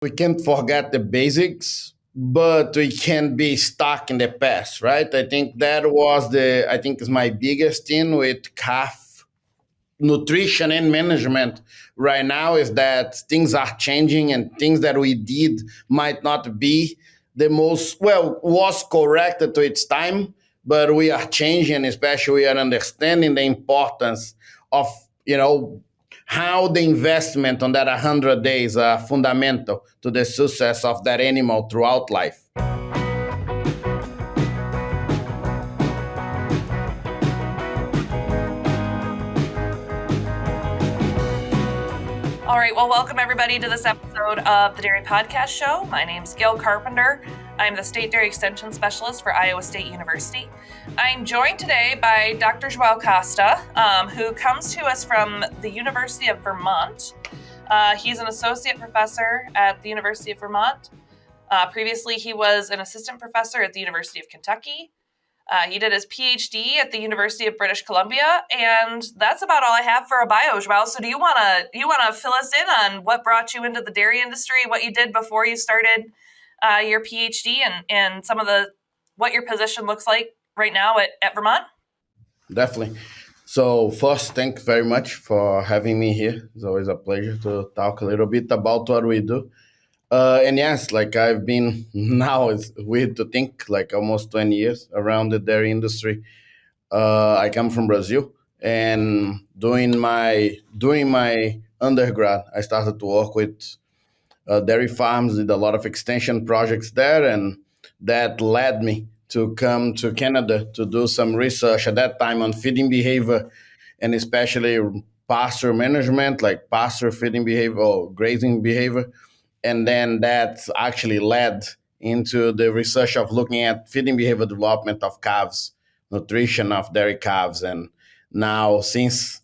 We can't forget the basics, but we can't be stuck in the past, right? I think that was I think is my biggest thing with calf nutrition and management right now is that things are changing and things that we did might not be the most, well, was correct to its time, but we are changing, especially we are understanding the importance of, you know, how the investment on that 100 days are fundamental to the success of that animal throughout life. All right, well, welcome everybody to this episode of the Dairy Podcast Show. My name's Gail Carpenter. I'm the State Dairy Extension Specialist for Iowa State University. I'm joined today by Dr. Joao Costa, who comes to us from the University of Vermont. He's an associate professor at the University of Vermont. Previously, he was an assistant professor at the University of Kentucky. He did his PhD at the University of British Columbia, and that's about all I have for a bio, Joao. So do you wanna fill us in on what brought you into the dairy industry, what you did before you started your PhD, and some of what your position looks like right now at Vermont? Definitely. So first, thank you very much for having me here. It's always a pleasure to talk a little bit about what we do. And yes, like I've been now, it's weird to think like almost 20 years around the dairy industry. I come from Brazil, and during my undergrad, I started to work with dairy farms, did a lot of extension projects there, and that led me to come to Canada to do some research at that time on feeding behavior and especially pasture management, like pasture feeding behavior or grazing behavior. And then that actually led into the research of looking at feeding behavior development of calves, nutrition of dairy calves. And now since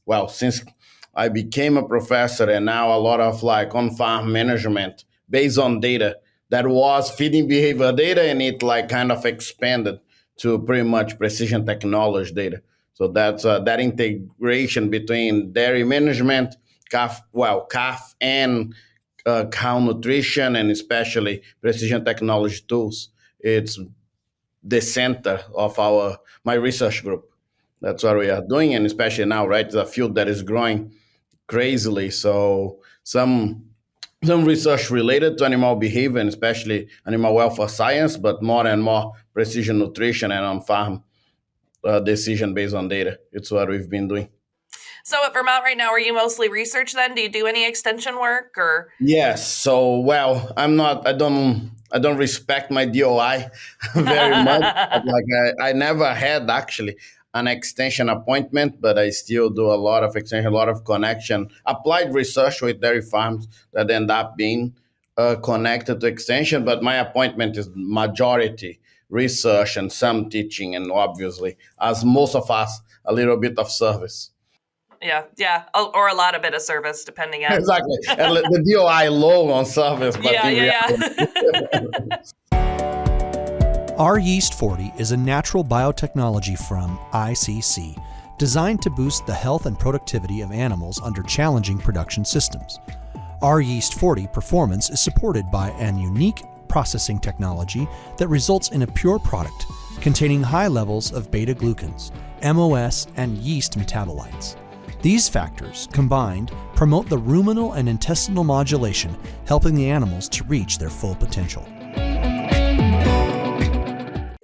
I became a professor and now a lot of like on-farm management based on data that was feeding behavior data, and it like kind of expanded to pretty much precision technology data. So that's that integration between dairy management, calf and cow nutrition, and especially precision technology tools. It's the center of my research group. That's what we are doing, and especially now, right? It's a field that is growing crazily. So some research related to animal behavior and especially animal welfare science, but more and more precision nutrition and on-farm decision based on data. It's what we've been doing. So at Vermont right now, are you mostly research then? Do you do any extension work or? Yes. So, well, I'm not. I don't respect my DOI very much. Like I never had actually an extension appointment, but I still do a lot of extension, a lot of connection, applied research with dairy farms that end up being connected to extension. But my appointment is majority research and some teaching, and obviously, as most of us, a little bit of service. Yeah, or a lot of bit of service, depending on. Exactly. And the DOI low on service, but Yeah. Our Yeast 40 is a natural biotechnology from ICC designed to boost the health and productivity of animals under challenging production systems. Our Yeast 40 performance is supported by an unique processing technology that results in a pure product containing high levels of beta-glucans, MOS, and yeast metabolites. These factors, combined, promote the ruminal and intestinal modulation, helping the animals to reach their full potential.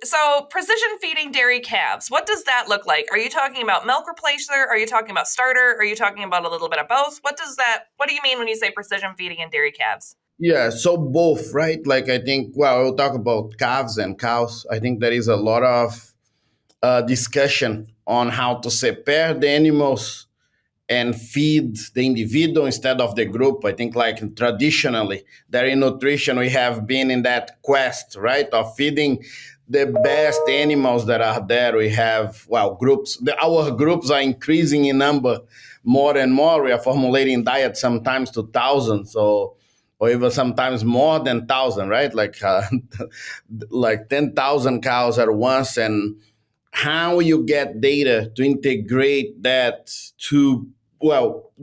So precision feeding dairy calves, what does that look like? Are you talking about milk replacer? Are you talking about starter? Are you talking about a little bit of both? What do you mean when you say precision feeding in dairy calves? Yeah, so both, right? Like I think, well, we'll talk about calves and cows. I think there is a lot of discussion on how to separe the animals and feed the individual instead of the group. I think like traditionally, dairy nutrition, we have been in that quest, right, of feeding the best animals that are there. We have, well, groups. Our groups are increasing in number more and more. We are formulating diets sometimes to thousands, or even sometimes more than 1,000, right? Like 10,000 cows at once. And how you get data to integrate that to, well,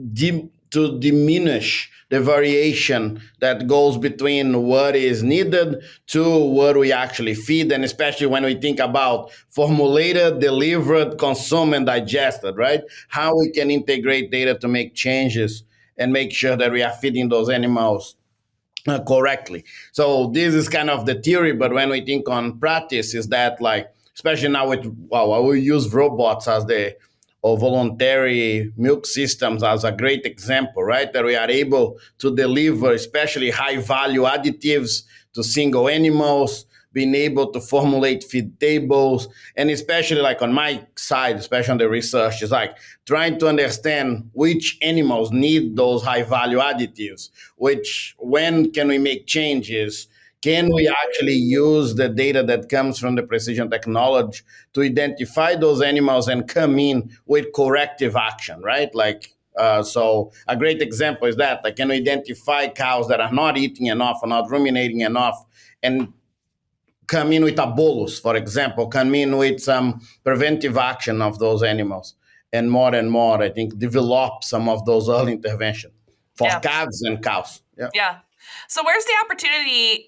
to diminish the variation that goes between what is needed to what we actually feed, and especially when we think about formulated, delivered, consumed, and digested, right? How we can integrate data to make changes and make sure that we are feeding those animals correctly. So this is kind of the theory, but when we think on practice, is that like, especially now with, well, we use robots as the or voluntary milk systems as a great example, right? That we are able to deliver especially high value additives to single animals, being able to formulate feed tables, and especially like on my side, especially on the research, is like trying to understand which animals need those high value additives, which when can we make changes, can we actually use the data that comes from the precision technology to identify those animals and come in with corrective action, right? Like, so a great example is that, like, can we identify cows that are not eating enough or not ruminating enough, and come in with a bolus, for example, come in with some preventive action of those animals, and more, I think, develop some of those early intervention for Yeah. calves and cows. Yeah. Yeah. So where's the opportunity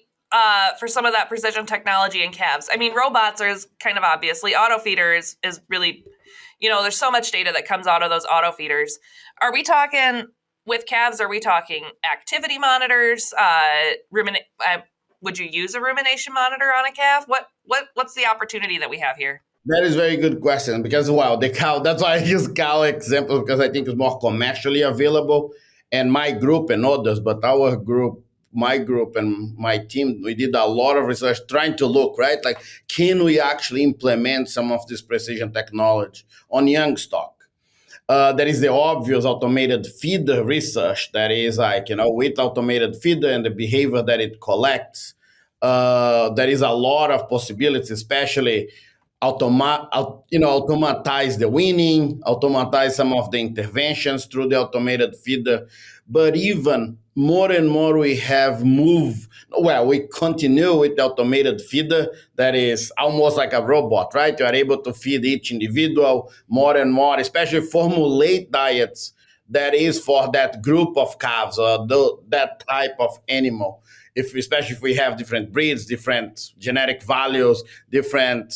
for some of that precision technology in calves? I mean, robots are kind of obviously. Auto feeders is really, there's so much data that comes out of those auto feeders. Are we talking with calves? Are we talking activity monitors? Would you use a rumination monitor on a calf? What's the opportunity that we have here? That is a very good question because, wow, the cow, that's why I use cow example because I think it's more commercially available. And my group and others, but our group, my group and my team, we did a lot of research trying to look, right? Like, can we actually implement some of this precision technology on young stock? There is the obvious automated feeder research that is like, with automated feeder and the behavior that it collects, there is a lot of possibilities, especially automatize the weaning, automatize some of the interventions through the automated feeder. But even more and more, we have moved. Well, we continue with the automated feeder that is almost like a robot, right? You are able to feed each individual more and more, especially formulate diets that is for that group of calves or that type of animal. Especially if we have different breeds, different genetic values, different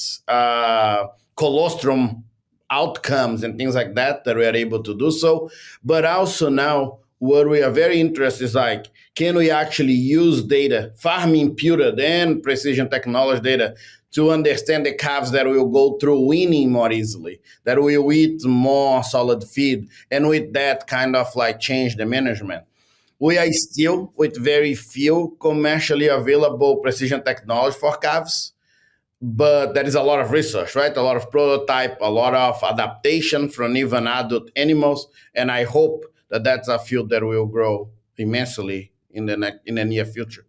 colostrum outcomes and things like that, that we are able to do so. But also now, what we are very interested is like, can we actually use data, farm imputed and precision technology data, to understand the calves that will go through weaning more easily, that will eat more solid feed, and with that kind of like change the management. We are still with very few commercially available precision technology for calves, but there is a lot of research, right? A lot of prototype, a lot of adaptation from even adult animals, and I hope that that's a field that will grow immensely in the near future.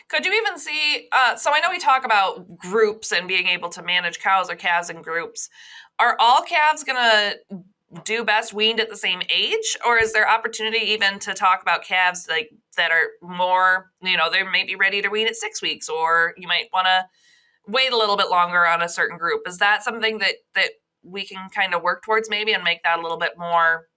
Could you even see? So I know we talk about groups and being able to manage cows or calves in groups. Are all calves going to do best weaned at the same age, or is there opportunity even to talk about calves like that are more, they may be ready to wean at 6 weeks, or you might want to wait a little bit longer on a certain group? Is that something that we can kind of work towards maybe and make that a little bit more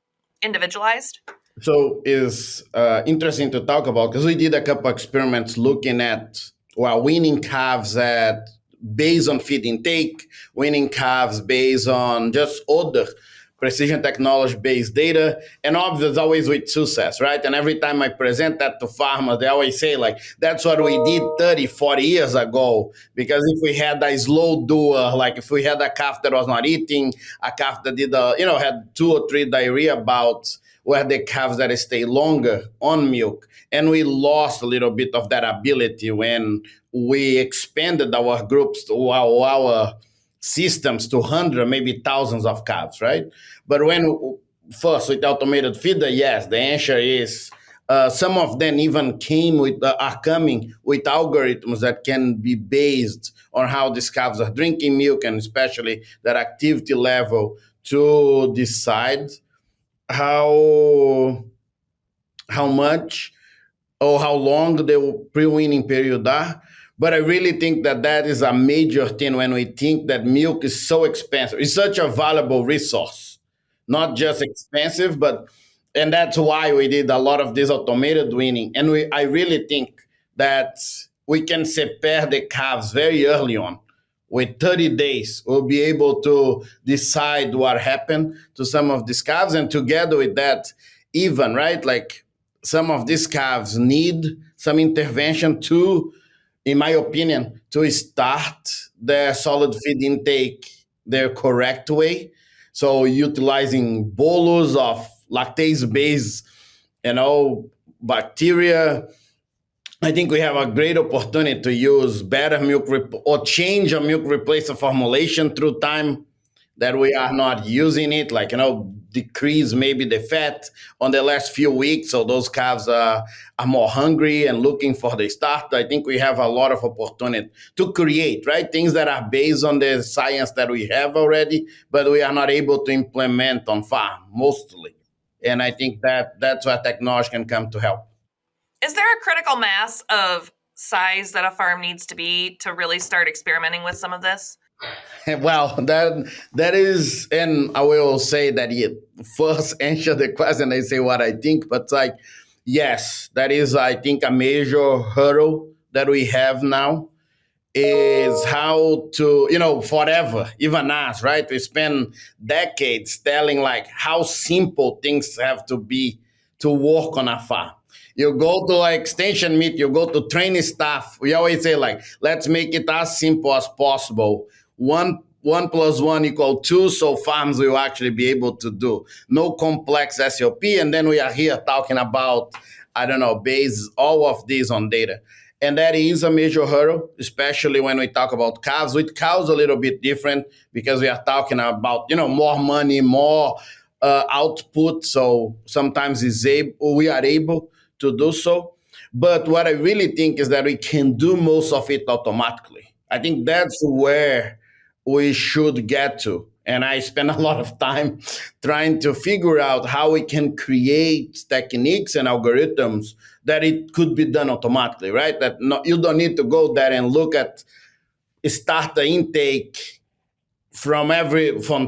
individualized? So it's interesting to talk about because we did a couple experiments looking at weaning calves based on feed intake, weaning calves based on just other precision technology based data, and obviously always with success, right? And every time I present that to farmers, they always say like, that's what we did 30, 40 years ago. Because if we had a slow doer, like if we had a calf that was not eating, a calf that had 2 or 3 diarrhea bouts, where the calves that stay longer on milk. And we lost a little bit of that ability when we expanded our groups to our systems to hundreds, maybe thousands of calves, right? But when first with automated feeder, yes, the answer is some of them even are coming with algorithms that can be based on how these calves are drinking milk and especially their activity level to decide how much or how long the pre-weaning period are. But I really think that is a major thing when we think that milk is so expensive. It's such a valuable resource, not just expensive, but And that's why we did a lot of this automated weaning. And I really think that we can prepare the calves very early on. With 30 days, we'll be able to decide what happened to some of these calves. And together with that, even, right? Like some of these calves need some intervention to, in my opinion, to start their solid feed intake the correct way. So utilizing bolus of lactase based, bacteria. I think we have a great opportunity to use better or change a milk replacer formulation through time that we are not using it, like, decrease maybe the fat on the last few weeks. So those calves are more hungry and looking for the start. I think we have a lot of opportunity to create, right? Things that are based on the science that we have already, but we are not able to implement on farm mostly. And I think that's where technology can come to help. Is there a critical mass of size that a farm needs to be to really start experimenting with some of this? Well, that is, and I will say that you first answer the question. I say what I think, but like, yes, that is, I think, a major hurdle that we have now is how to, forever, even us, right? We spend decades telling like how simple things have to be to work on a farm. You go to like extension meet, you go to training staff. We always say like, let's make it as simple as possible. One plus one equal two, so farms will actually be able to do no complex SOP. And then we are here talking about, I don't know, base all of this on data. And that is a major hurdle, especially when we talk about calves. With cows, a little bit different because we are talking about, more money, more output. So sometimes we are able to do so. But what I really think is that we can do most of it automatically. I think that's where we should get to. And I spend a lot of time trying to figure out how we can create techniques and algorithms that it could be done automatically, right? That you don't need to go there and look at start the intake from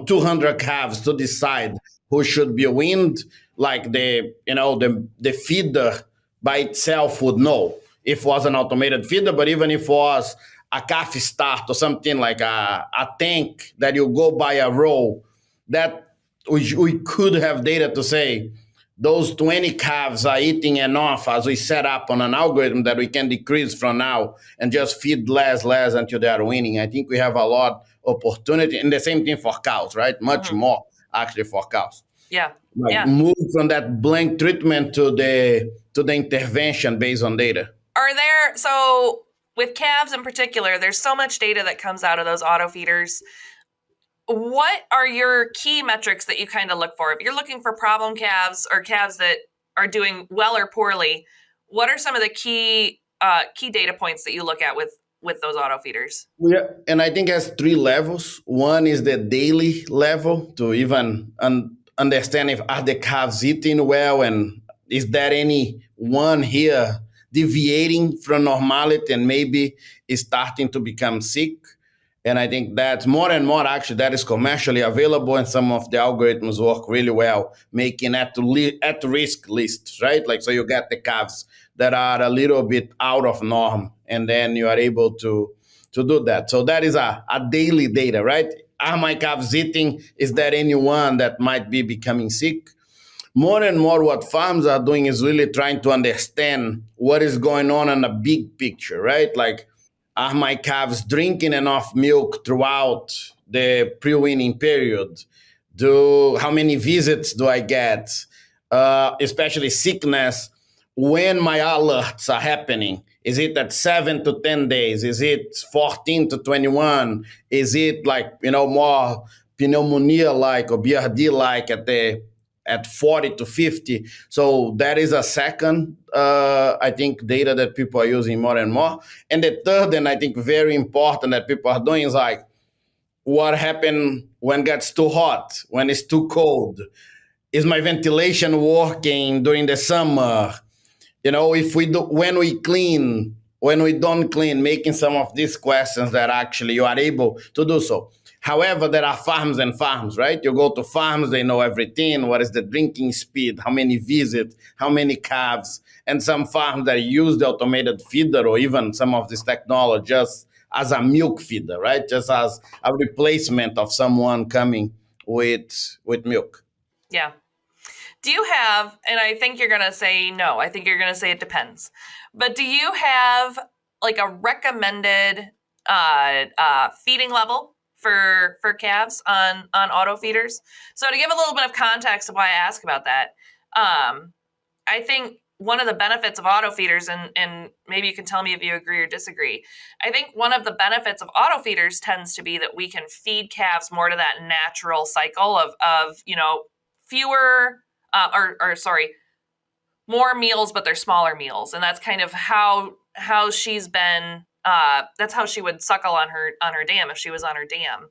200 calves to decide who should be weaned. Like the feeder by itself would know if it was an automated feeder, but even if it was a calf start or something like a tank that you go by a row, that we could have data to say those 20 calves are eating enough as we set up on an algorithm that we can decrease from now and just feed less until they are weaning. I think we have a lot of opportunity. And the same thing for cows, right? Much more actually for cows. Yeah. Move from that blank treatment to the intervention based on data. So with calves in particular, there's so much data that comes out of those auto feeders. What are your key metrics that you kind of look for? If you're looking for problem calves or calves that are doing well or poorly, what are some of the key data points that you look at with those auto feeders? Yeah, and I think it has 3 levels. One is the daily level to even understand if are the calves eating well, and is there any one here deviating from normality and maybe is starting to become sick. And I think that more and more actually that is commercially available, and some of the algorithms work really well, making at-risk lists, right? Like, so you get the calves that are a little bit out of norm, and then you are able to do that. So that is a daily data, right? Are my calves eating? Is there anyone that might be becoming sick? More and more what farms are doing is really trying to understand what is going on in the big picture, right? Like, are my calves drinking enough milk throughout the pre-weaning period? How many visits do I get? Especially sickness, when my alerts are happening. Is it at 7 to 10 days? Is it 14 to 21? Is it like, more pneumonia-like or BRD-like at 40 to 50? So that is a second, I think, data that people are using more and more. And the third, and I think very important that people are doing, is like, what happened when it gets too hot, when it's too cold? Is my ventilation working during the summer? If we do, when we don't clean, making some of these questions that actually you are able to do so. However, there are farms and farms, right? You go to farms, they know everything. What is the drinking speed? How many visits? How many calves? And some farms that use the automated feeder or even some of this technology just as a milk feeder, right? Just as a replacement of someone coming with milk. Yeah. Do you have, and I think you're going to say no, I think you're going to say it depends, but do you have like a recommended feeding level for calves on auto feeders? So to give a little bit of context of why I ask about that, I think one of the benefits of auto feeders, and maybe you can tell me if you agree or disagree, I think one of the benefits of auto feeders tends to be that we can feed calves more to that natural cycle of fewer more meals, but they're smaller meals, and that's kind of how she's been. That's how she would suckle on her dam if she was on her dam.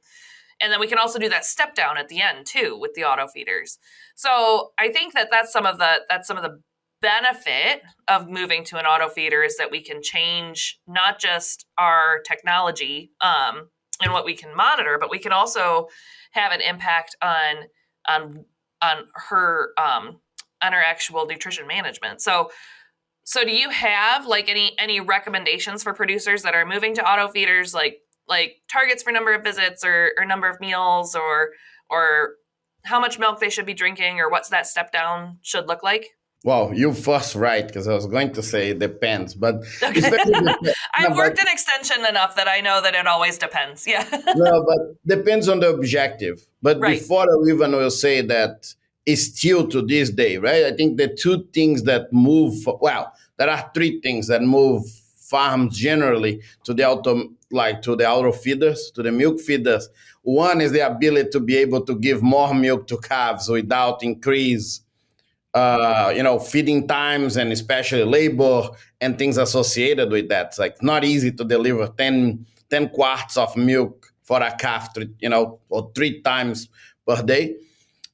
And then we can also do that step down at the end too with the auto feeders. So I think that's some of the benefit of moving to an auto feeder is that we can change not just our technology and what we can monitor, but we can also have an impact on her actual nutrition management. So do you have like any recommendations for producers that are moving to auto feeders, like targets for number of visits or number of meals or how much milk they should be drinking or what's that step down should look like? Well, you first right, because I was going to say it depends, but Okay. I've worked in extension enough that I know that it always depends. Yeah. no, but depends on the objective. But Right. before I even will say that it's still to this day, right? I think the two things that move, well, there are three things that move farms generally to the auto feeders, to the milk feeders. One is the ability to be able to give more milk to calves without increase feeding times and especially labor and things associated with that. It's like not easy to deliver 10 quarts of milk for a calf, or 3 times per day.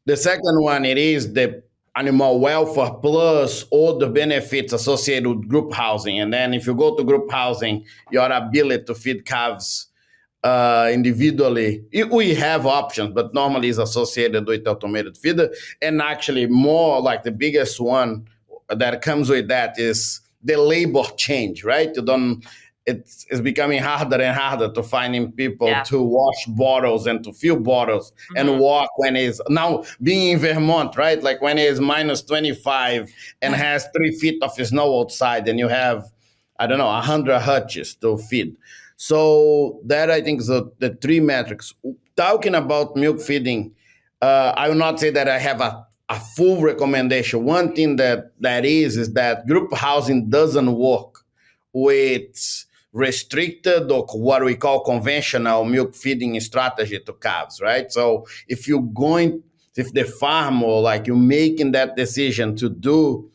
The second one, it is the animal welfare plus all the benefits associated with group housing. And then if you go to group housing, your ability to feed calves individually. We have options, but normally is associated with automated feeder. And actually, more like the biggest one that comes with that is the labor change, right? It's becoming harder and harder to finding people to wash bottles and to fill bottles and walk when it's now being in Vermont, right? Like when it's minus 25 and has 3 feet of snow outside and you have, 100 hutches to feed. So that I think is the three metrics. Talking about milk feeding, I will not say that I have a full recommendation. One thing that is that group housing doesn't work with restricted or what we call conventional milk feeding strategy to calves, right? So if the farm or like you're making that decision to do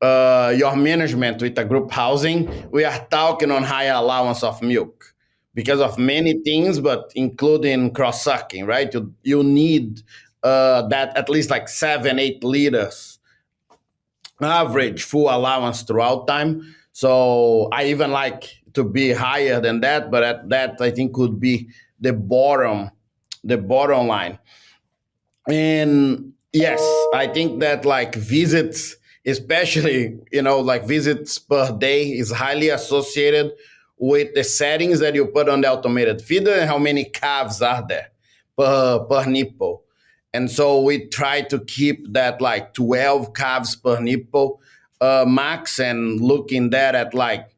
your management with a group housing, we are talking on higher allowance of milk because of many things, but including cross sucking, right? You need that at least like 7-8 liters average full allowance throughout time. So I even like to be higher than that, but at that I think could be the bottom line. And yes, I think that like visits, especially, like visits per day is highly associated with the settings that you put on the automated feeder and how many calves are there per nipple. And so we try to keep that like 12 calves per nipple max and looking that at like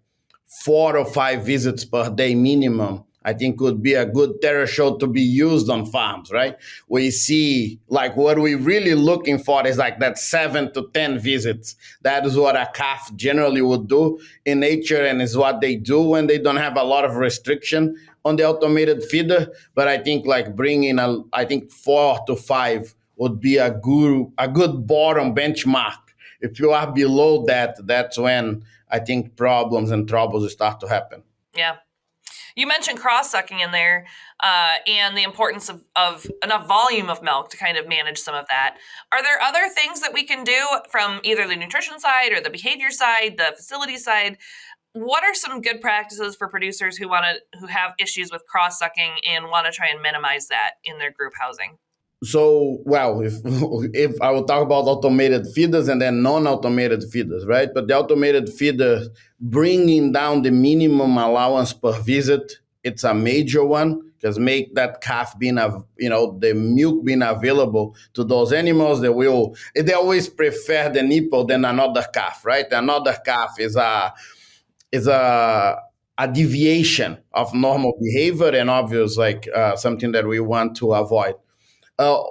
4 or 5 visits per day minimum, I think would be a good threshold to be used on farms, right? We see like what we're really looking for is like that 7 to 10 visits. That is what a calf generally would do in nature and is what they do when they don't have a lot of restriction on the automated feeder. But I think like bringing 4 to 5 would be a good bottom benchmark. If you are below that, that's when I think problems and troubles start to happen. Yeah. You mentioned cross-sucking in there and the importance of enough volume of milk to kind of manage some of that. Are there other things that we can do from either the nutrition side or the behavior side, the facility side, what are some good practices for producers who have issues with cross sucking and want to try and minimize that in their group housing? So, well, if if I will talk about automated feeders and then non-automated feeders, right? But the automated feeder bringing down the minimum allowance per visit, it's a major one because make that calf being the milk being available to those animals. They always prefer the nipple than another calf, right? Another calf is a deviation of normal behavior and obvious something that we want to avoid. uh,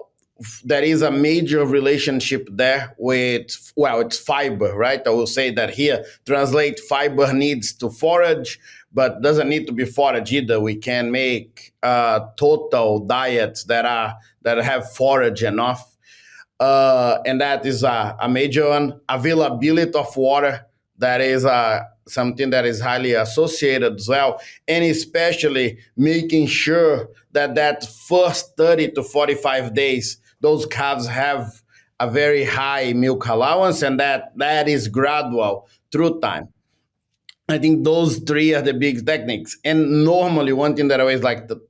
there is a major relationship there with, well, it's fiber, right? I will say that here, translate fiber needs to forage, but doesn't need to be forage either. We can make total diets that have forage enough, and that is a major one. Availability of water, that is something that is highly associated as well, and especially making sure that first 30 to 45 days, those calves have a very high milk allowance, and that is gradual through time. I think those three are the big techniques. And normally, one thing that I always like to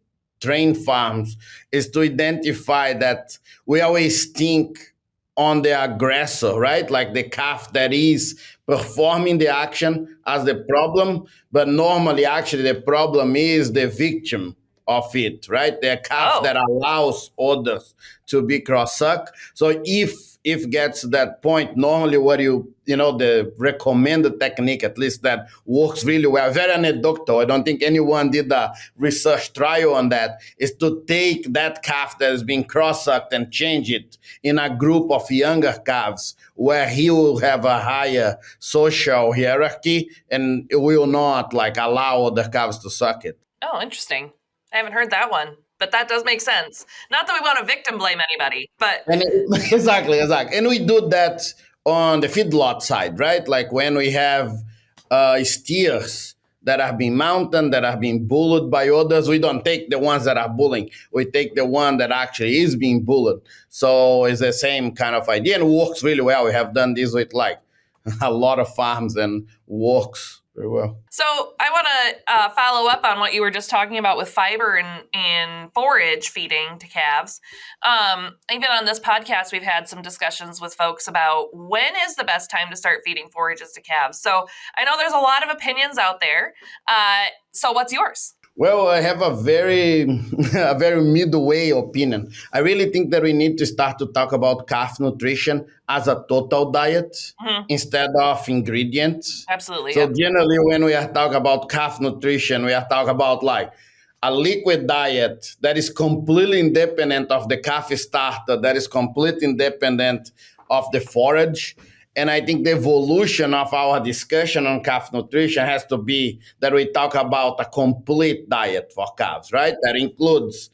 train farms is to identify that we always think on the aggressor, right? Like the calf that is performing the action as the problem, but normally, actually, the problem is the victim of it, right? The calf Oh, that allows others to be cross-suck. So if gets to that point, normally what the recommended technique, at least that works really well, very anecdotal. I don't think anyone did a research trial on that, is to take that calf that is being cross-sucked and change it in a group of younger calves where he will have a higher social hierarchy and it will not allow other calves to suck it. oh, interesting. I haven't heard that one, but that does make sense. Not that we want to victim blame anybody, but Exactly, exactly. And we do that on the feedlot side, right? Like when we have steers that have been mounted, that have been bullied by others, we don't take the ones that are bullying. We take the one that actually is being bullied. So it's the same kind of idea and works really well. We have done this with a lot of farms and works very well. so I want to follow up on what you were just talking about with fiber and forage feeding to calves. Even on this podcast, we've had some discussions with folks about when is the best time to start feeding forages to calves. So I know there's a lot of opinions out there. So what's yours? Well, I have a very a very midway opinion. I really think that we need to start to talk about calf nutrition as a total diet Mhm. instead of ingredients. Absolutely. So Yep. generally, when we are talking about calf nutrition, we are talking about a liquid diet that is completely independent of the calf starter, that is completely independent of the forage. And I think the evolution of our discussion on calf nutrition has to be that we talk about a complete diet for calves, right? That includes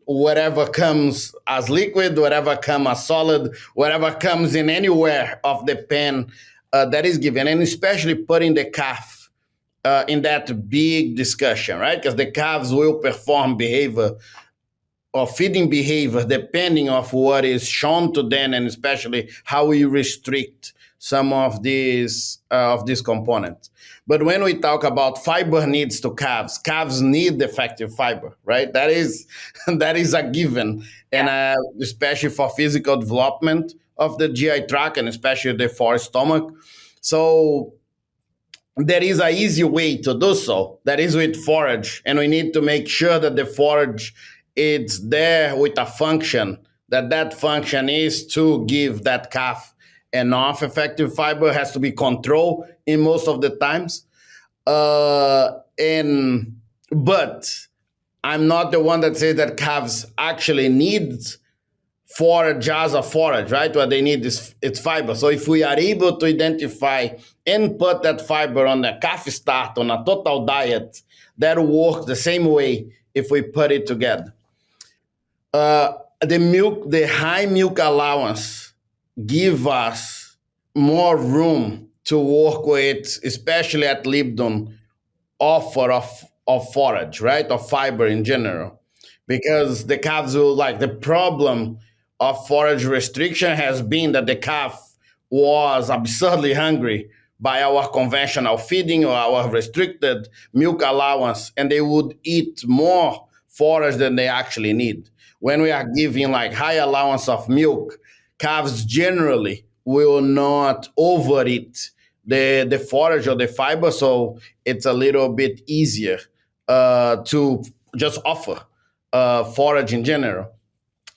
whatever comes as liquid, whatever comes as solid, whatever comes in anywhere of the pen that is given, and especially putting the calf in that big discussion, right? Because the calves will perform behavior or feeding behavior depending of what is shown to them, and especially how we restrict some of these components. But when we talk about fiber needs to calves need effective fiber, right? That is that is a given, and Yeah. especially for physical development of the GI tract and especially the forestomach. So there is a easy way to do so. That is with forage, and we need to make sure that the forage is there with a function. That function is to give that calf enough effective fiber. Has to be controlled in most of the times. And but I'm not the one that says that calves actually need forage as a forage, right? What they need is it's fiber. So if we are able to identify and put that fiber on a calf start on a total diet, that works the same way if we put it together. The high milk allowance give us more room to work with, especially at Libdon, offer of forage, right? Of fiber in general. Because the calves will the problem of forage restriction has been that the calf was absurdly hungry by our conventional feeding or our restricted milk allowance, and they would eat more forage than they actually need. When we are giving like high allowance of milk, calves generally will not overeat the forage or the fiber, so it's a little bit easier to just offer forage in general.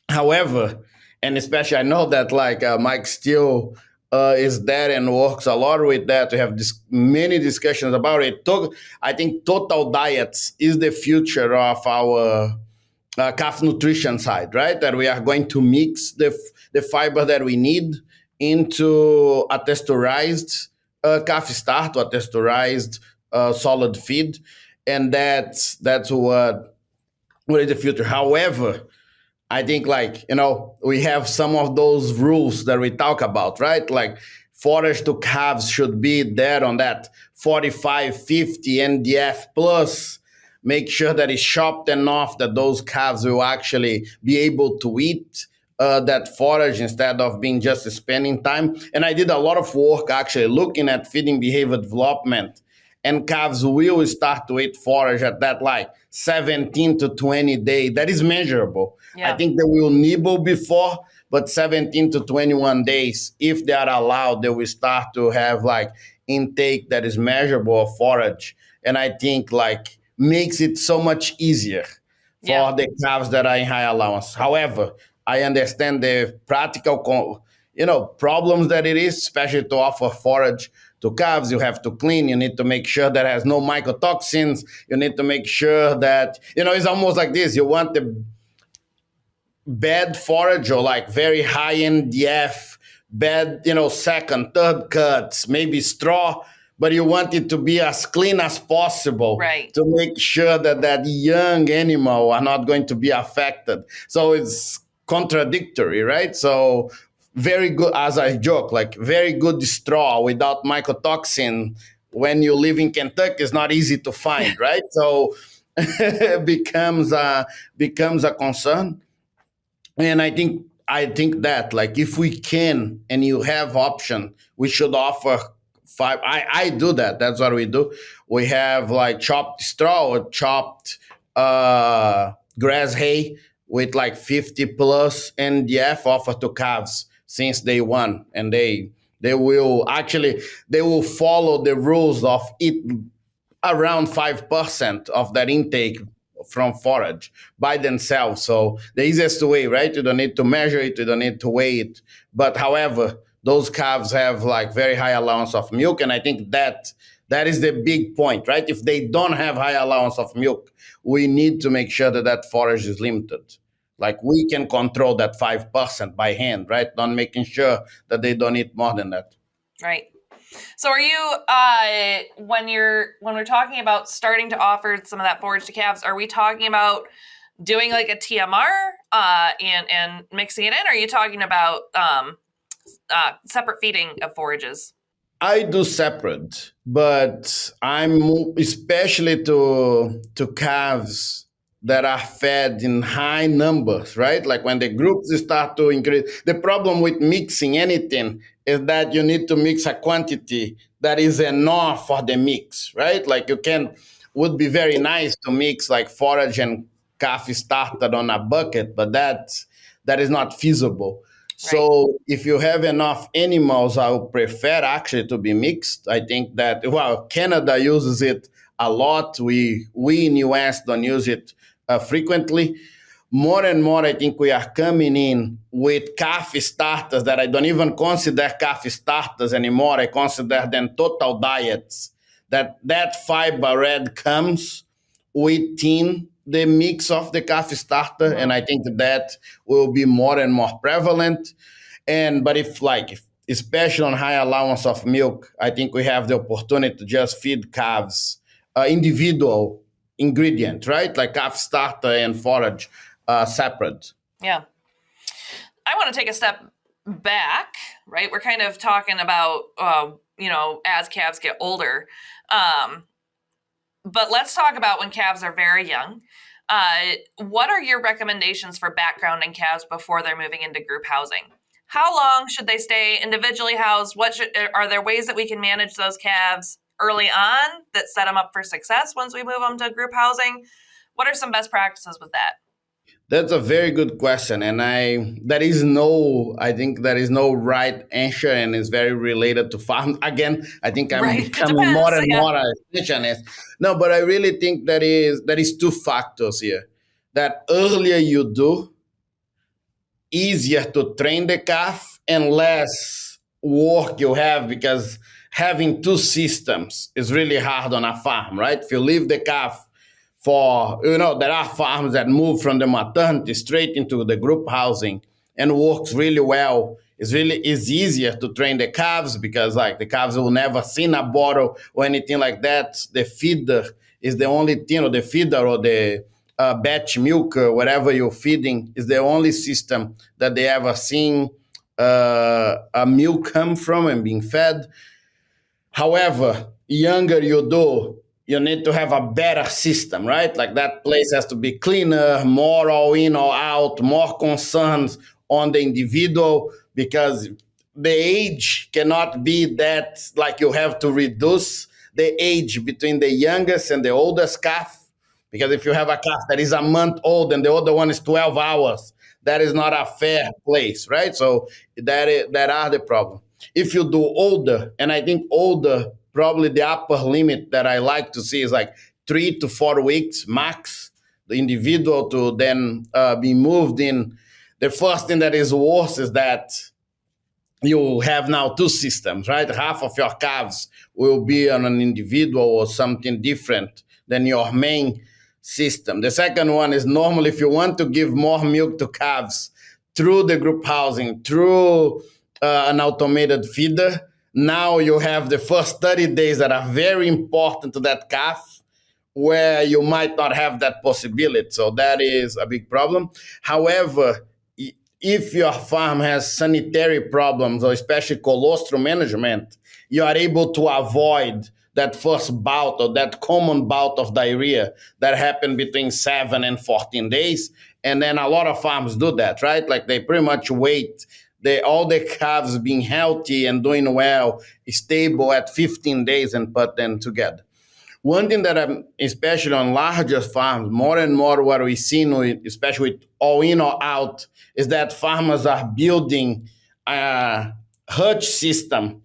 However, and especially I know that like Mike still is there and works a lot with that. We have many discussions about it. I think total diets is the future of our calf nutrition side, right? That we are going to mix the fiber that we need into a texturized calf start or texturized solid feed, and that's what is the future. However, I think like, we have some of those rules that we talk about, right? Like forage to calves should be there on that 45, 50 NDF plus. Make sure that it's chopped enough that those calves will actually be able to eat that forage instead of being just spending time. And I did a lot of work actually looking at feeding behavior development, and calves will start to eat forage at that like 17 to 20 days. That is measurable. I Yeah. think they will nibble before, but 17 to 21 days, if they are allowed, they will start to have like intake that is measurable of forage. And I think like makes it so much easier Yeah. for the calves that are in high allowance. However, I understand the practical, problems that it is, especially to offer forage to calves. You have to clean. You need to make sure that it has no mycotoxins. You need to make sure that, it's almost like this. You want the bad forage or like very high NDF, bad, second, third cuts, maybe straw, but you want it to be as clean as possible Right. to make sure that young animal are not going to be affected. So it's contradictory, right? So very good, as I joke, like very good straw without mycotoxin when you live in Kentucky is not easy to find, right? So it becomes a concern. And I think that like if we can and you have option, we should offer five. I do that. That's what we do. We have like chopped straw or chopped grass hay with like 50 plus NDF offer to calves since day one, and they will follow the rules of it around 5% of that intake from forage by themselves. So the easiest way, right? You don't need to measure it, you don't need to weigh it. But however, those calves have like very high allowance of milk. And I think that is the big point, right? If they don't have high allowance of milk, we need to make sure that forage is limited. Like we can control that 5% by hand, right? Not making sure that they don't eat more than that. Right. So are you when we're talking about starting to offer some of that forage to calves, are we talking about doing like a TMR and mixing it in? Or are you talking about separate feeding of forages? I do separate, but I'm especially to calves that are fed in high numbers, right? Like when the groups start to increase. The problem with mixing anything is that you need to mix a quantity that is enough for the mix, right? Like would be very nice to mix like forage and calf started on a bucket, but that is not feasible. Right. So if you have enough animals, I would prefer actually to be mixed. I think that Canada uses it a lot. We in US don't use it frequently. More and more, I think we are coming in with calf starters that I don't even consider calf starters anymore. I consider them total diets. That fiber red comes within the mix of the calf starter, and I think that will be more and more prevalent. But if especially on high allowance of milk, I think we have the opportunity to just feed calves individual ingredient, right? Like calf starter and forage separate. Yeah. I want to take a step back, right? We're kind of talking about, as calves get older. But let's talk about when calves are very young. What are your recommendations for backgrounding calves before they're moving into group housing? How long should they stay individually housed? Are there ways that we can manage those calves early on that set them up for success once we move them to group housing? What are some best practices with that? That's a very good question, and I think there is no right answer, and it's very related to farms. Again, I think I'm Right. It becoming more depends. and Yeah. more a nutritionist. No, but I really think there is two factors here. That earlier you do, easier to train the calf and less work you have because having two systems is really hard on a farm, right? If you leave the calf there are farms that move from the maternity straight into the group housing and works really well. It's easier to train the calves because like the calves will never seen a bottle or anything like that. The feeder is the only thing, or the feeder or the batch milk, whatever you're feeding, is the only system that they ever seen a milk come from and being fed. However, younger you do, you need to have a better system, right? Like that place has to be cleaner, more all in or out, more concerns on the individual because the age cannot be that like you have to reduce the age between the youngest and the oldest calf. Because if you have a calf that is a month old and the other one is 12 hours, that is not a fair place, right? So that are the problem. If you do older, and I think older, probably the upper limit that I like to see is like 3 to 4 weeks max, the individual to then be moved in. The first thing that is worse is that you have now two systems, right? Half of your calves will be on an individual or something different than your main system. The second one is normally if you want to give more milk to calves through the group housing, through an automated feeder, now you have the first 30 days that are very important to that calf where you might not have that possibility. So that is a big problem. However, if your farm has sanitary problems or especially colostrum management, you are able to avoid that first bout or that common bout of diarrhea that happened between 7 and 14 days. And then a lot of farms do that, right? Like they pretty much wait all the calves being healthy and doing well, stable at 15 days and put them together. One thing that I'm, especially on larger farms, more and more what we see, especially with all in or out, is that farmers are building a hutch system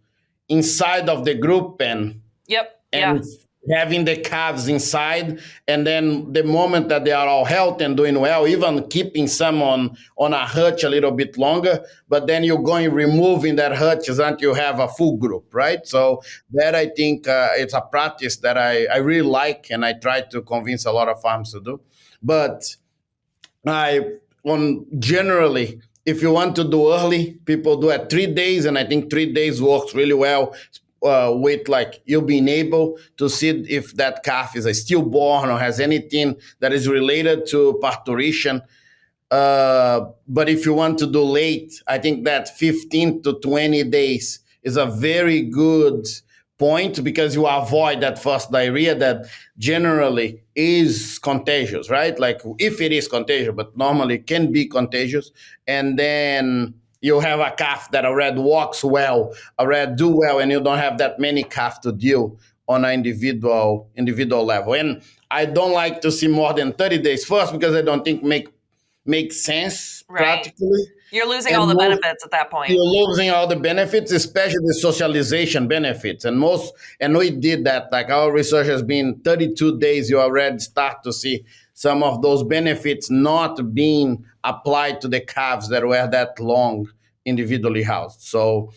inside of the group pen Yep. Yeah. and having the calves inside, and then the moment that they are all healthy and doing well, even keeping some on a hutch a little bit longer, but then you're going removing that hutches until you have a full group, right? So that I think it's a practice that I really like, and I try to convince a lot of farms to do. But I on generally, if you want to do early, people do at 3 days, and I think 3 days works really well. With like you being able to see if that calf is a stillborn or has anything that is related to parturition. But if you want to do late, I think that 15 to 20 days is a very good point because you avoid that first diarrhea that generally is contagious, right? Like if it is contagious, but normally can be contagious. And then you have a calf that already walks well, already do well, and you don't have that many calf to deal on an individual level. And I don't like to see more than 30 days first because I don't think makes sense Right. practically. You're losing And all the most, benefits at that point. you're losing all the benefits, especially the socialization benefits. And we did that. Like our research has been 32 days, you already start to see some of those benefits not being applied to the calves that were that long individually housed. So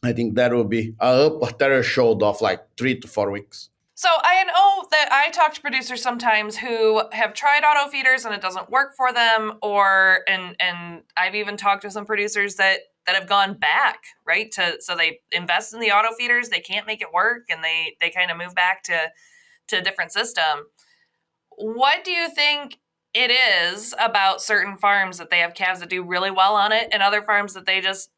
I think that will be a upper threshold of like 3 to 4 weeks. So I know that I talk to producers sometimes who have tried auto feeders and it doesn't work for them, and I've even talked to some producers that have gone back, right? So they invest in the auto feeders, they can't make it work, and they kind of move back to a different system. What do you think it is about certain farms that they have calves that do really well on it, and other farms that they just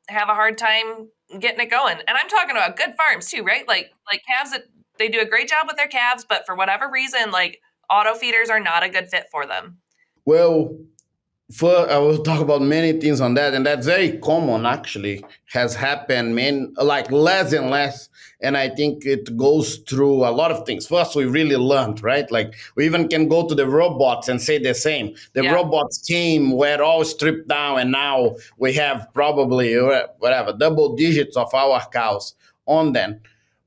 have a hard time getting it going? And I'm talking about good farms too, right? Like calves that they do a great job with their calves, but for whatever reason, like auto feeders are not a good fit for them. Well, I will talk about many things on that, and that's very common. Actually, has happened, like less and less. And I think it goes through a lot of things. First, we really learned, right? Like we even can go to the robots and say the same. The Yeah. robots came, were all stripped down, and now we have probably whatever double digits of our cows on them.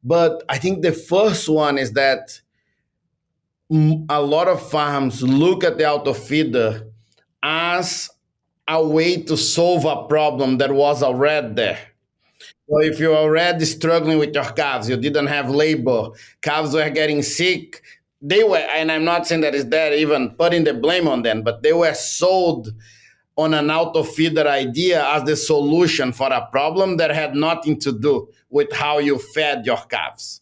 But I think the first one is that a lot of farms look at the auto feeder as a way to solve a problem that was already there. So if you're already struggling with your calves, you didn't have labor, calves were getting sick, they were, and I'm not saying that is that even putting the blame on them, but they were sold on an auto feeder idea as the solution for a problem that had nothing to do with how you fed your calves.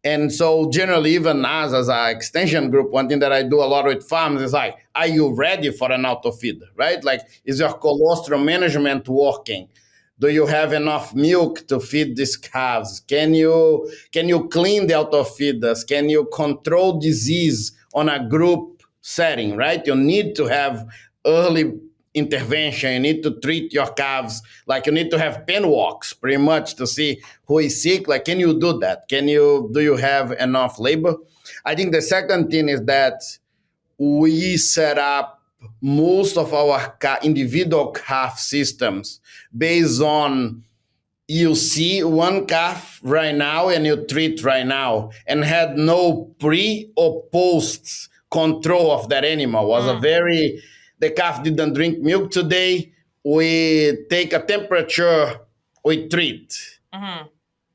And so generally, even us as an extension group, one thing that I do a lot with farms is like, are you ready for an auto feeder, right? Like, is your colostrum management working? Do you have enough milk to feed these calves? Can you clean the auto feeders? Can you control disease on a group setting, right? You need to have early intervention. You need to treat your calves like you need to have pen walks pretty much to see who is sick. Like, can you do that? Do you have enough labor? I think the second thing is that we set up most of our individual calf systems based on you see one calf right now and you treat right now and had no pre or post control of that animal. Was a very The calf didn't drink milk today, we take a temperature, we treat. Mm-hmm.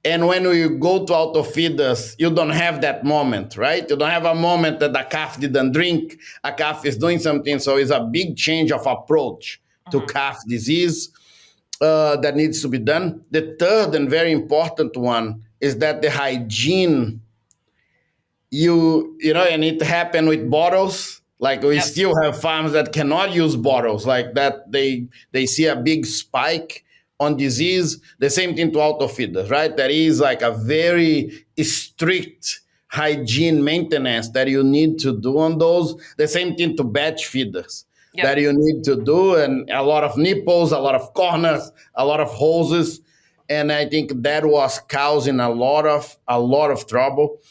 And when we go to auto feeders, you don't have that moment, right? You don't have a moment that the calf didn't drink, a calf is doing something. So it's a big change of approach to calf disease that needs to be done. The third and very important one is that the hygiene, and it happened with bottles. Like we Yep. still have farms that cannot use bottles like that. They see a big spike on disease. The same thing to auto feeders, right? There is like a very strict hygiene maintenance that you need to do on those. The same thing to batch feeders Yep. that you need to do, and a lot of nipples, a lot of corners, a lot of hoses. And I think that was causing a lot of trouble.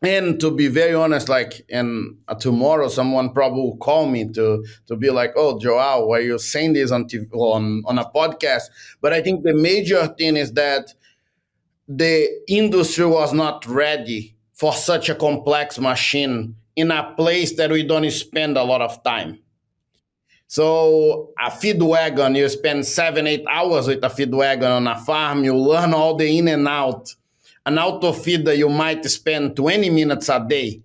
And to be very honest, like, and tomorrow someone probably will call me to be like, "Oh, Joao, why you saying this on TV, on a podcast?" But I think the major thing is that the industry was not ready for such a complex machine in a place that we don't spend a lot of time. So a feed wagon, you spend 7, 8 hours with a feed wagon on a farm. You learn all the in and out. An auto feeder, you might spend 20 minutes a day,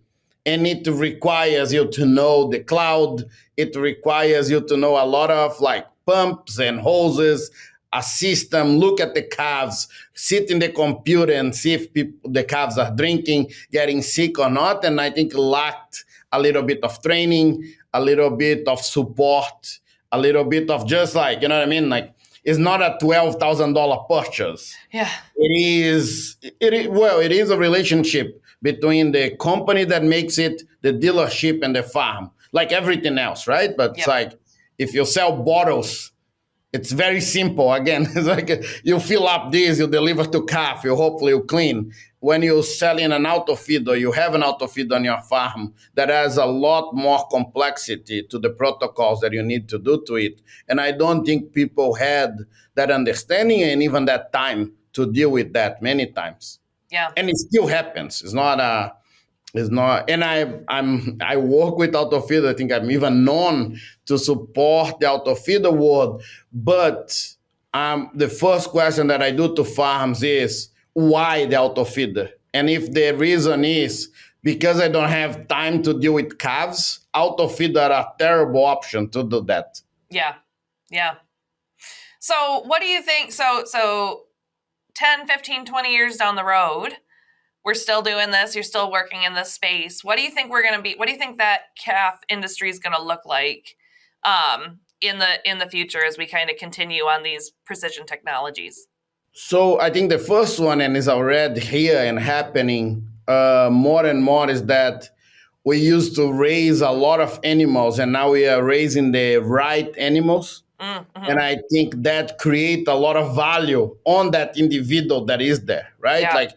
and it requires you to know the cloud. It requires you to know a lot of like pumps and hoses, a system. Look at the calves, sit in the computer and see if the calves are drinking, getting sick or not. And I think lacked a little bit of training, a little bit of support, a little bit of just like, you know what I mean? Like, it's not a $12,000 purchase. Yeah. It is a relationship between the company that makes it, the dealership, and the farm, like everything else, right? But it's Yep. like if you sell bottles, it's very simple. Again, it's like you fill up this, you deliver to calf, you hopefully you clean. When you're selling an auto feeder, you have an auto feed on your farm that has a lot more complexity to the protocols that you need to do to it. And I don't think people had that understanding and even that time to deal with that many times. Yeah. And it still happens. It's not, and I work with auto feeder. I think I'm even known to support the auto feeder world. But the first question that I do to farms is why the auto feeder? And if the reason is because I don't have time to deal with calves, auto feeder are a terrible option to do that. Yeah. Yeah. So what do you think? So 10, 15, 20 years down the road, we're still doing this. You're still working in this space. What do you think we're going to be? What do you think that calf industry is going to look like in the future as we kind of continue on these precision technologies? So I think the first one, and is already here and happening more and more, is that we used to raise a lot of animals, and now we are raising the right animals. And Mm-hmm. I think that create a lot of value on that individual that is there, right? Yeah. Like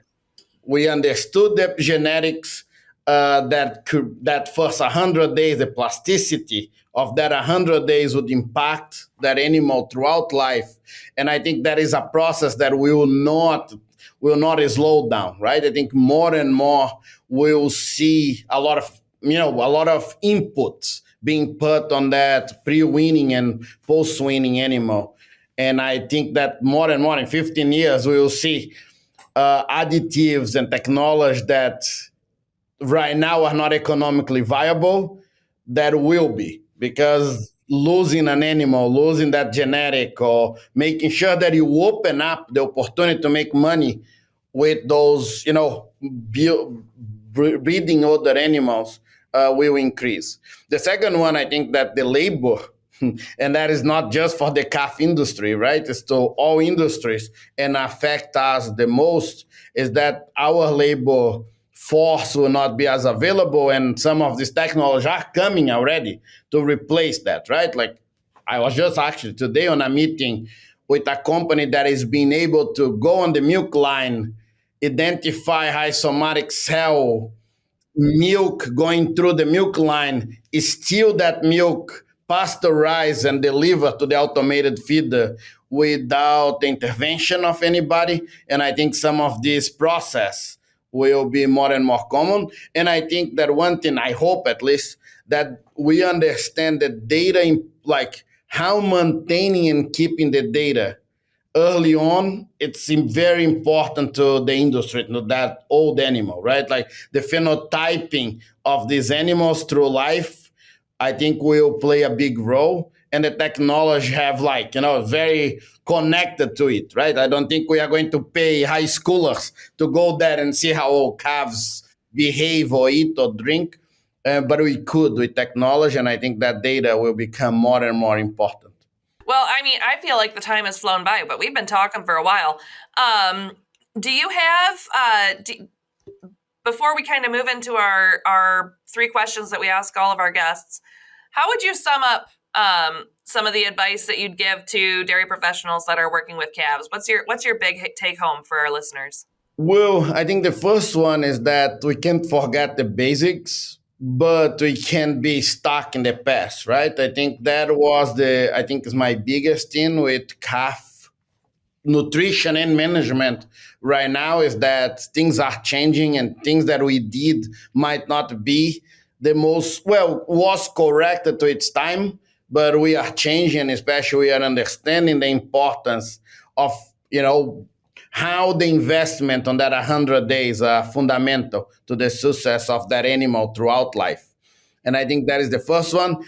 we understood the genetics, that first 100 days, the plasticity of that 100 days would impact that animal throughout life. And I think that is a process that will not slow down, right? I think more and more we'll see a lot of inputs being put on that pre-weaning and post-weaning animal. And I think that more and more in 15 years, we will see additives and technology that right now are not economically viable that will be, because losing an animal, losing that genetic, or making sure that you open up the opportunity to make money with those, breeding other animals will increase. The second one, I think that the labor, and that is not just for the calf industry, right? It's to all industries and affect us the most, is that our labor force will not be as available, and some of these technologies are coming already to replace that, right? Like I was just actually today on a meeting with a company that is being able to go on the milk line, identify high somatic cell milk going through the milk line, steal that milk, pasteurize, and deliver to the automated feeder without the intervention of anybody. And I think some of this process will be more and more common. And I think that one thing, I hope at least, that we understand the data, like how maintaining and keeping the data early on, it's very important to the industry, to that old animal, right? Like the phenotyping of these animals through life, I think will play a big role. And the technology have, like, very connected to it, right? I don't think we are going to pay high schoolers to go there and see how calves behave or eat or drink. But we could with technology, and I think that data will become more and more important. Well, I mean, I feel like the time has flown by, but we've been talking for a while. Do you have, before we kind of move into our three questions that we ask all of our guests, how would you sum up some of the advice that you'd give to dairy professionals that are working with calves? What's your big take home for our listeners? Well, I think the first one is that we can't forget the basics, but we can't be stuck in the past, right? I think I think is my biggest thing with calf nutrition and management right now, is that things are changing, and things that we did might not be the most, well, was corrected to its time, but we are changing, especially we are understanding the importance of, how the investment on that 100 days are fundamental to the success of that animal throughout life. And I think that is the first one.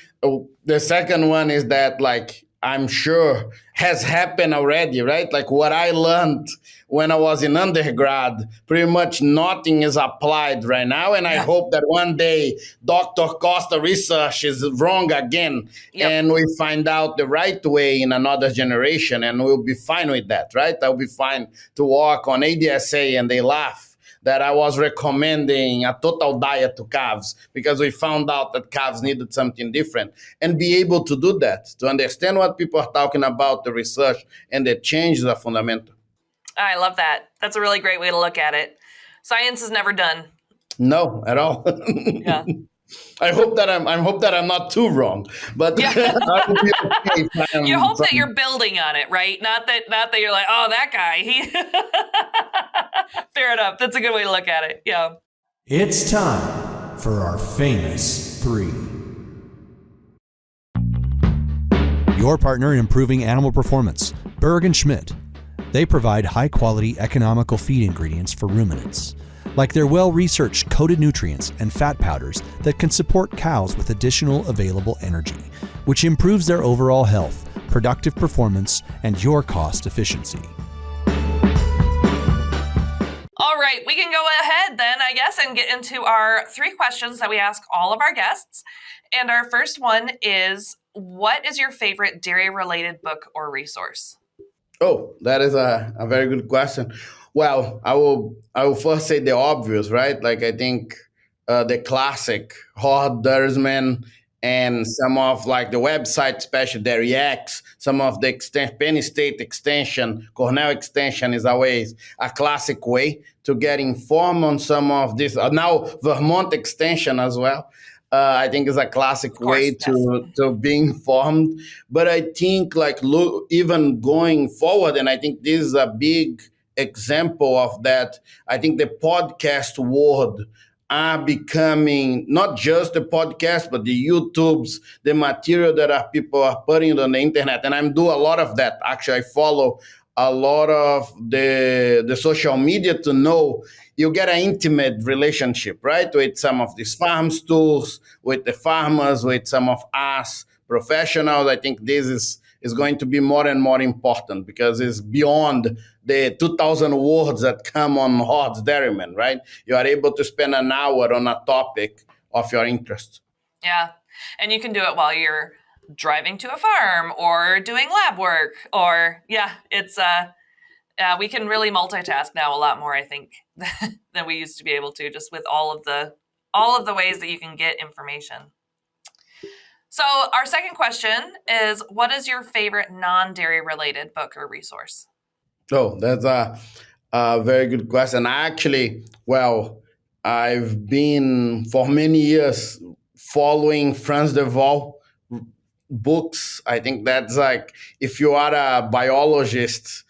The second one is that, like, I'm sure has happened already, right? Like what I learned when I was in undergrad, pretty much nothing is applied right now. And I hope that one day Dr. Costa research is wrong again, Yep. and we find out the right way in another generation, and we'll be fine with that, right? I'll be fine to work on ADSA and they laugh that I was recommending a total diet to calves because we found out that calves needed something different, and be able to do that, to understand what people are talking about, the research, and the changes are fundamental. I love that. That's a really great way to look at it. Science is never done. No, at all. Yeah. I hope that I'm not too wrong, but Yeah. I will be okay if I am You hope that some- you're building on it, right? Not that you're like, oh, that guy. He fair enough. That's a good way to look at it. Yeah. It's time for our famous three. Your partner in improving animal performance, Berg & Schmidt. They provide high-quality, economical feed ingredients for ruminants, like their well-researched coated nutrients and fat powders that can support cows with additional available energy, which improves their overall health, productive performance, and your cost efficiency. All right, we can go ahead then, I guess, and get into our three questions that we ask all of our guests. And our first one is, what is your favorite dairy-related book or resource? Oh, that is a very good question. Well, I will first say the obvious, right? Like I think the classic Hordersman and some of like the website, especially Dairy X, some of the Penn State extension, Cornell extension is always a classic way to get informed on some of this. Now Vermont extension as well. I think is a classic Of course, way yes. to be informed. But I think like look, even going forward, and I think this is a big example of that. I think the podcast world are becoming not just the podcast, but the YouTubes, the material that are people are putting on the internet. And I'm do a lot of that. Actually, I follow a lot of the social media to know you get an intimate relationship, right? With some of these farm stores, with the farmers, with some of us professionals. I think this is going to be more and more important because it's beyond the 2,000 words that come on Hordes Dairyman, right? You are able to spend an hour on a topic of your interest. Yeah. And you can do it while you're driving to a farm or doing lab work or it's we can really multitask now a lot more, I think, than we used to be able to, just with all of the ways that you can get information. So our second question is, what is your favorite non-dairy related book or resource? Oh, that's a very good question. Actually, well, I've been for many years following Franz de Waal books. I think that's like if you are a biologist,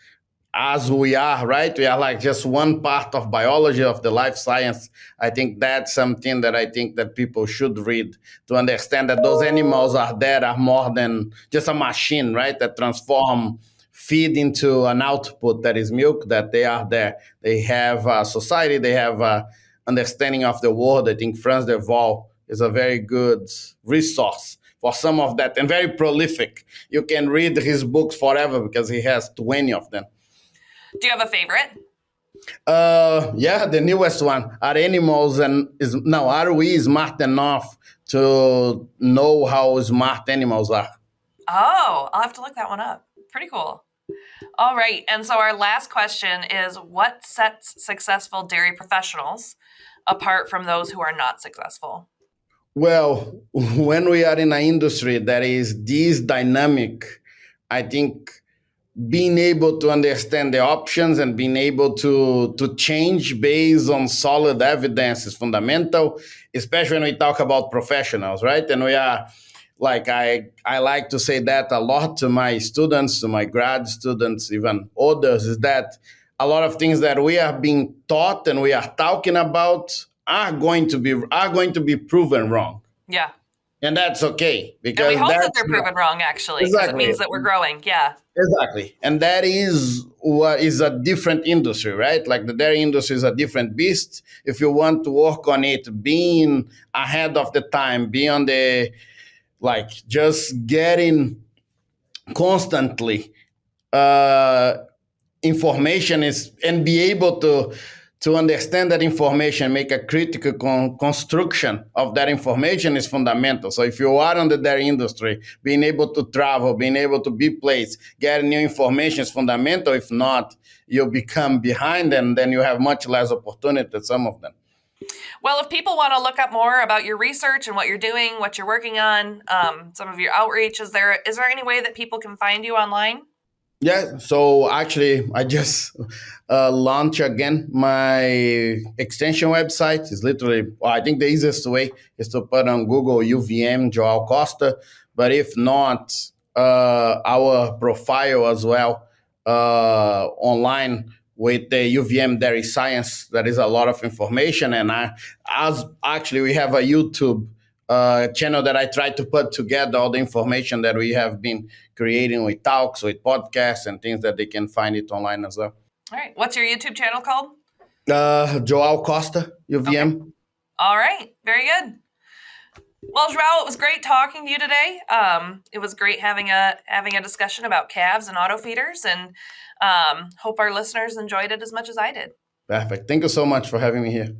as we are, right? We are like just one part of biology of the life science. I think that's something that I think that people should read to understand that those animals are there are more than just a machine, right? That transform feed into an output that is milk, that they are there. They have a society, they have a understanding of the world. I think Franz de Waal is a very good resource for some of that and very prolific. You can read his books forever because he has 20 of them. Do you have a favorite? Yeah, the newest one. Are we smart enough to know how smart animals are? Oh, I'll have to look that one up. Pretty cool. All right. And so our last question is, what sets successful dairy professionals apart from those who are not successful? Well, when we are in an industry that is this dynamic, I think being able to understand the options and being able to change based on solid evidence is fundamental, especially when we talk about professionals, right? And we are like I like to say that a lot to my students, to my grad students, even others, is that a lot of things that we are being taught and we are talking about are going to be proven wrong. Yeah. And that's okay because And we hope that that's they're proven wrong, actually, because exactly it means that we're growing. Yeah. Exactly. And that is what is a different industry, right? Like the dairy industry is a different beast. If you want to work on it, being ahead of the time, being on the, like, just getting constantly information is, and be able to understand that information, make a critical construction of that information is fundamental. So if you are on the dairy industry, being able to travel, being able to be placed, getting new information is fundamental. If not, you become behind and then you have much less opportunity than some of them. Well, if people want to look up more about your research and what you're doing, what you're working on, some of your outreach, is there any way that people can find you online? Yeah, so actually, I just launched again my extension website. It's literally, well, I think the easiest way is to put on Google UVM Joao Costa. But if not, our profile as well online with the UVM Dairy Science, there is a lot of information. And we have a YouTube channel that I try to put together all the information that we have been creating with talks, with podcasts, and things that they can find it online as well. All right. What's your YouTube channel called? Joao Costa, UVM. Okay. All right. Very good. Well, Joao, it was great talking to you today. It was great having a discussion about calves and auto feeders, and hope our listeners enjoyed it as much as I did. Perfect. Thank you so much for having me here.